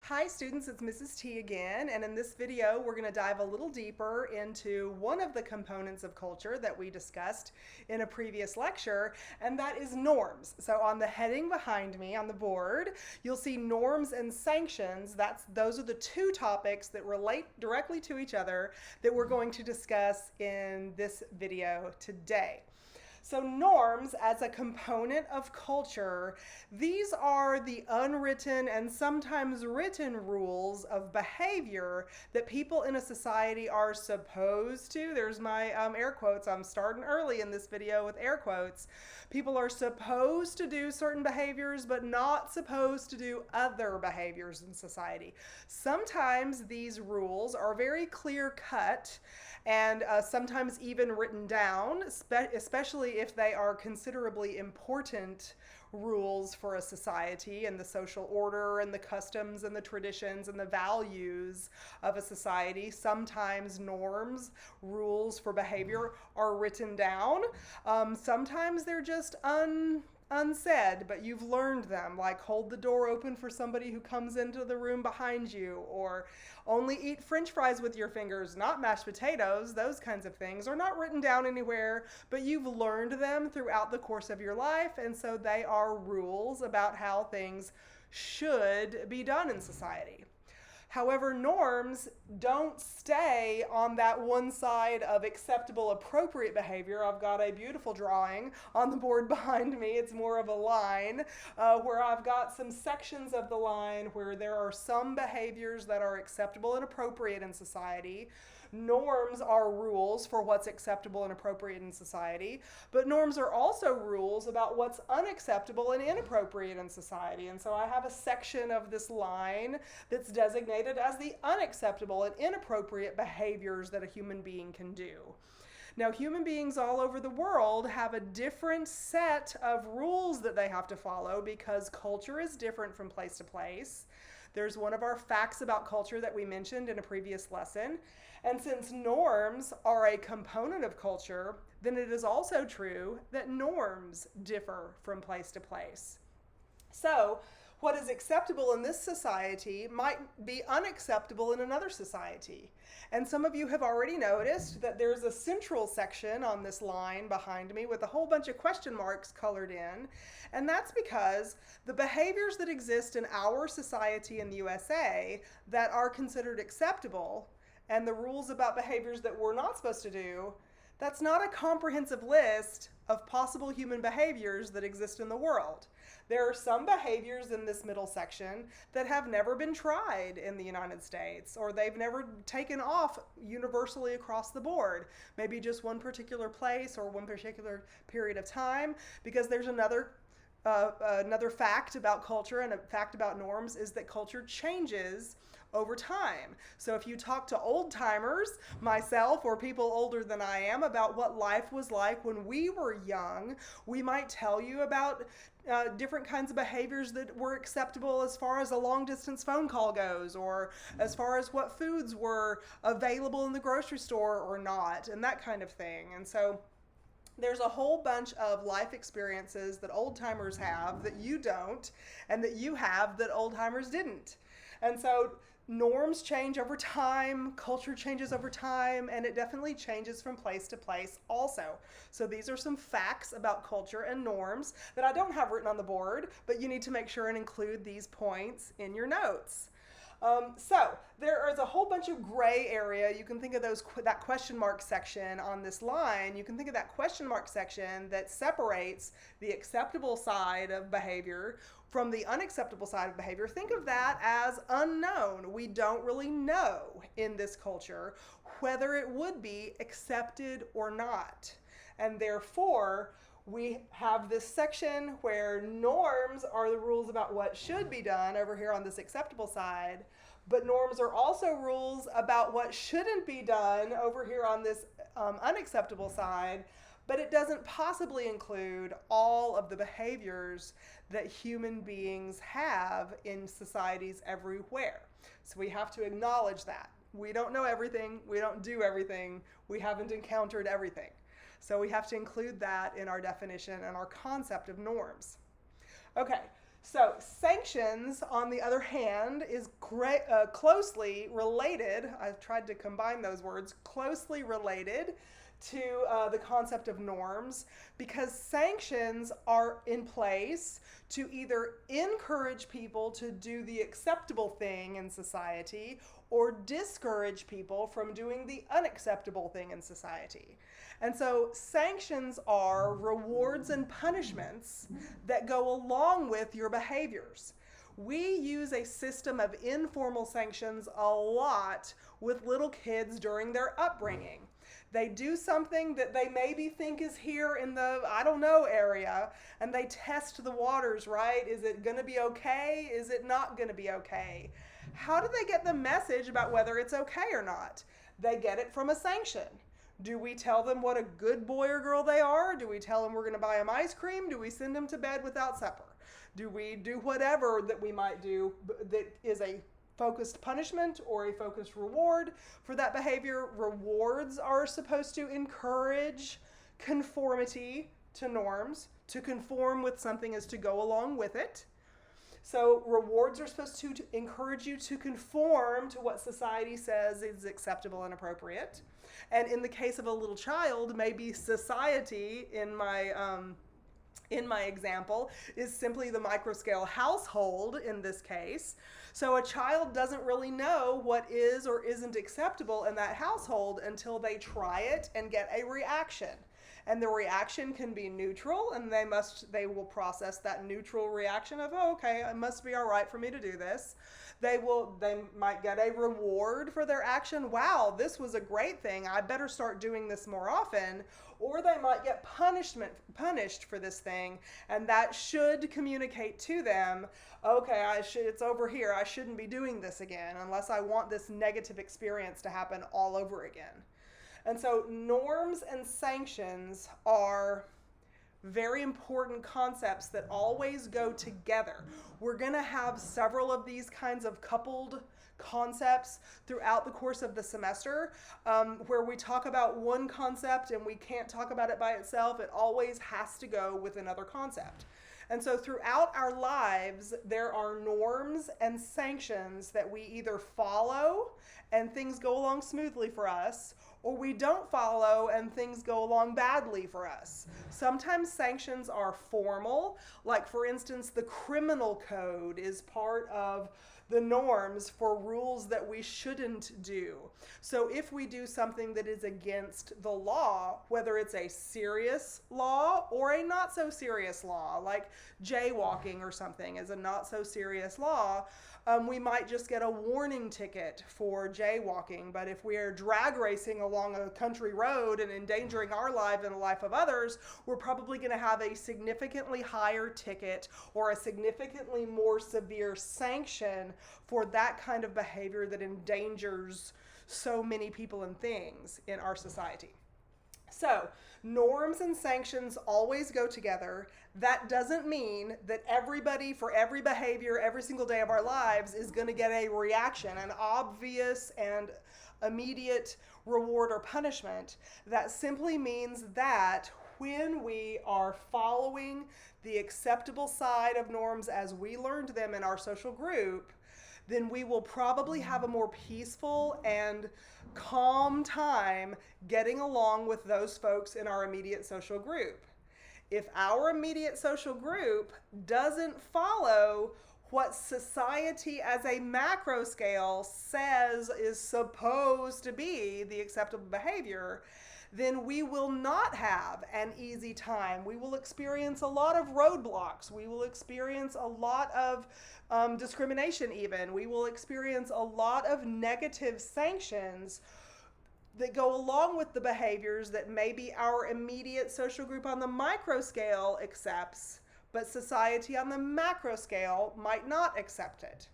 Hi students, it's Mrs. T again, and in this video we're going to dive a little deeper into one of the components of culture that we discussed in a previous lecture, and that is norms. So on the heading behind me on the board, you'll see norms and sanctions. Those are the two topics that relate directly to each other that we're going to discuss in this video today. So norms as a component of culture, these are the unwritten and sometimes written rules of behavior that people in a society are supposed to. There's my air quotes. I'm starting early in this video with air quotes. People are supposed to do certain behaviors, but not supposed to do other behaviors in society. Sometimes these rules are very clear cut and sometimes even written down, especially if they are considerably important rules for a society and the social order and the customs and the traditions and the values of a society. Sometimes norms, rules for behavior are written down. Sometimes they're just unsaid, but you've learned them, like hold the door open for somebody who comes into the room behind you, or only eat french fries with your fingers, not mashed potatoes. Those kinds of things are not written down anywhere, but you've learned them throughout the course of your life, and so they are rules about how things should be done in society. However, norms don't stay on that one side of acceptable, appropriate behavior. I've got a beautiful drawing on the board behind me. It's more of a line where I've got some sections of the line where there are some behaviors that are acceptable and appropriate in society. Norms are rules for what's acceptable and appropriate in society, but norms are also rules about what's unacceptable and inappropriate in society. And so I have a section of this line that's designated as the unacceptable and inappropriate behaviors that a human being can do. Now, human beings all over the world have a different set of rules that they have to follow because culture is different from place to place. There's one of our facts about culture that we mentioned in a previous lesson. And since norms are a component of culture, then it is also true that norms differ from place to place. So, what is acceptable in this society might be unacceptable in another society. And some of you have already noticed that there's a central section on this line behind me with a whole bunch of question marks colored in. And that's because the behaviors that exist in our society in the USA that are considered acceptable and the rules about behaviors that we're not supposed to do, that's not a comprehensive list of possible human behaviors that exist in the world. There are some behaviors in this middle section that have never been tried in the United States, or they've never taken off universally across the board. Maybe just one particular place or one particular period of time, because there's another fact about culture and a fact about norms is that culture changes over time. So if you talk to old timers, myself or people older than I am, about what life was like when we were young, we might tell you about different kinds of behaviors that were acceptable as far as a long distance phone call goes, or as far as what foods were available in the grocery store or not, and that kind of thing. And so there's a whole bunch of life experiences that old timers have that you don't, and that you have that old timers didn't. And so norms change over time, culture changes over time, and it definitely changes from place to place also. So these are some facts about culture and norms that I don't have written on the board, but you need to make sure and include these points in your notes. So there is a whole bunch of gray area. You can think of that question mark section on this line. You can think of that question mark section that separates the acceptable side of behavior from the unacceptable side of behavior. Think of that as unknown. We don't really know in this culture whether it would be accepted or not. And therefore, we have this section where norms are the rules about what should be done over here on this acceptable side, but norms are also rules about what shouldn't be done over here on this unacceptable side, but it doesn't possibly include all of the behaviors that human beings have in societies everywhere. So we have to acknowledge that. We don't know everything, we don't do everything, we haven't encountered everything. So we have to include that in our definition and our concept of norms. Okay, So sanctions, on the other hand, is closely related. I've tried to combine those words, closely related to the concept of norms, because sanctions are in place to either encourage people to do the acceptable thing in society or discourage people from doing the unacceptable thing in society. And so sanctions are rewards and punishments that go along with your behaviors. We use a system of informal sanctions a lot with little kids during their upbringing. They do something that they maybe think is here in the, I don't know, area, and they test the waters, right? Is it going to be okay? Is it not going to be okay? How do they get the message about whether it's okay or not? They get it from a sanction. Do we tell them what a good boy or girl they are? Do we tell them we're going to buy them ice cream? Do we send them to bed without supper? Do we do whatever that we might do that is a focused punishment or a focused reward for that behavior? Rewards are supposed to encourage conformity to norms. To conform with something is to go along with it. So rewards are supposed to encourage you to conform to what society says is acceptable and appropriate. And in the case of a little child, maybe society, in my example, is simply the microscale household in this case. So a child doesn't really know what is or isn't acceptable in that household until they try it and get a reaction. And the reaction can be neutral, and they will process that neutral reaction of, oh, okay, it must be all right for me to do this. They might get a reward for their action. Wow, this was a great thing. I better start doing this more often. Or they might get punished for this thing, and that should communicate to them, okay, it's over here. I shouldn't be doing this again unless I want this negative experience to happen all over again. And so norms and sanctions are very important concepts that always go together. We're going to have several of these kinds of coupled concepts throughout the course of the semester, where we talk about one concept and we can't talk about it by itself. It always has to go with another concept. And so throughout our lives, there are norms and sanctions that we either follow and things go along smoothly for us, or we don't follow and things go along badly for us. Sometimes sanctions are formal, like for instance, the criminal code is part of the norms for rules that we shouldn't do. So if we do something that is against the law, whether it's a serious law or a not so serious law, like jaywalking or something is a not so serious law, we might just get a warning ticket for jaywalking. But if we are drag racing along a country road and endangering our life and the life of others, we're probably going to have a significantly higher ticket or a significantly more severe sanction for that kind of behavior that endangers so many people and things in our society. So, norms and sanctions always go together. That doesn't mean that everybody, for every behavior, every single day of our lives, is going to get a reaction, an obvious and immediate reward or punishment. That simply means that when we are following the acceptable side of norms as we learned them in our social group, then we will probably have a more peaceful and calm time getting along with those folks in our immediate social group. If our immediate social group doesn't follow what society as a macro scale says is supposed to be the acceptable behavior, then we will not have an easy time. We will experience a lot of roadblocks. We will experience a lot of discrimination even. We will experience a lot of negative sanctions that go along with the behaviors that maybe our immediate social group on the micro scale accepts, but society on the macro scale might not accept it.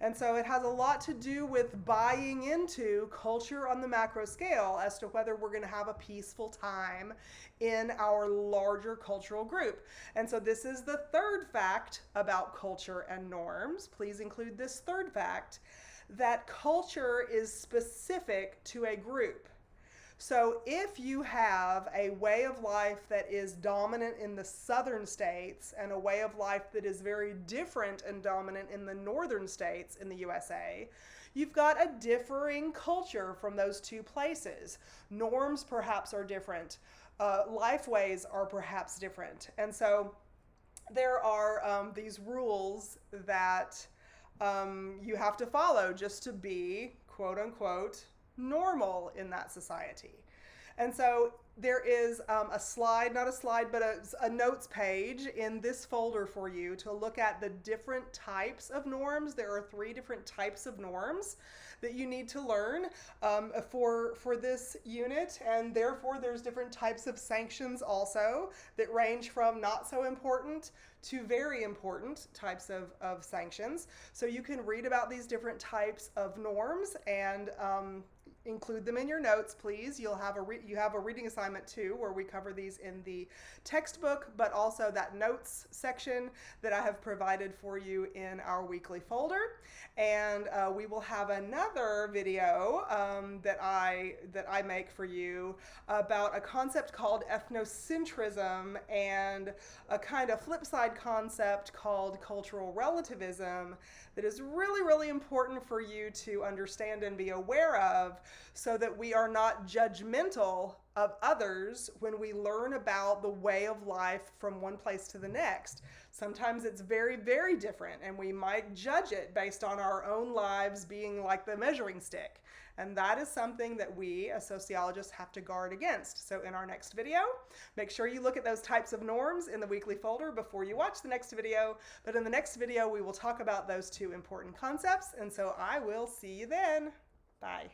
And so it has a lot to do with buying into culture on the macro scale as to whether we're going to have a peaceful time in our larger cultural group. And so this is the third fact about culture and norms. Please include this third fact, that culture is specific to a group. So if you have a way of life that is dominant in the southern states and a way of life that is very different and dominant in the northern states in the USA, you've got a differing culture from those two places. Norms perhaps are different. Life ways are perhaps different. And so there are these rules that you have to follow just to be, quote unquote, normal in that society. And so there is a slide, not a slide, but a notes page in this folder for you to look at the different types of norms. There are 3 different types of norms that you need to learn for this unit, and therefore there's different types of sanctions also that range from not so important to very important types of sanctions. So you can read about these different types of norms and include them in your notes, please. You have a reading assignment too, where we cover these in the textbook, but also that notes section that I have provided for you in our weekly folder. And we will have another video that I make for you about a concept called ethnocentrism and a kind of flip side concept called cultural relativism that is really, really important for you to understand and be aware of, so that we are not judgmental of others when we learn about the way of life from one place to the next. Sometimes it's very, very different, and we might judge it based on our own lives being like the measuring stick. And that is something that we as sociologists have to guard against. So in our next video, make sure you look at those types of norms in the weekly folder before you watch the next video. But in the next video, we will talk about those 2 important concepts. And so I will see you then. Bye.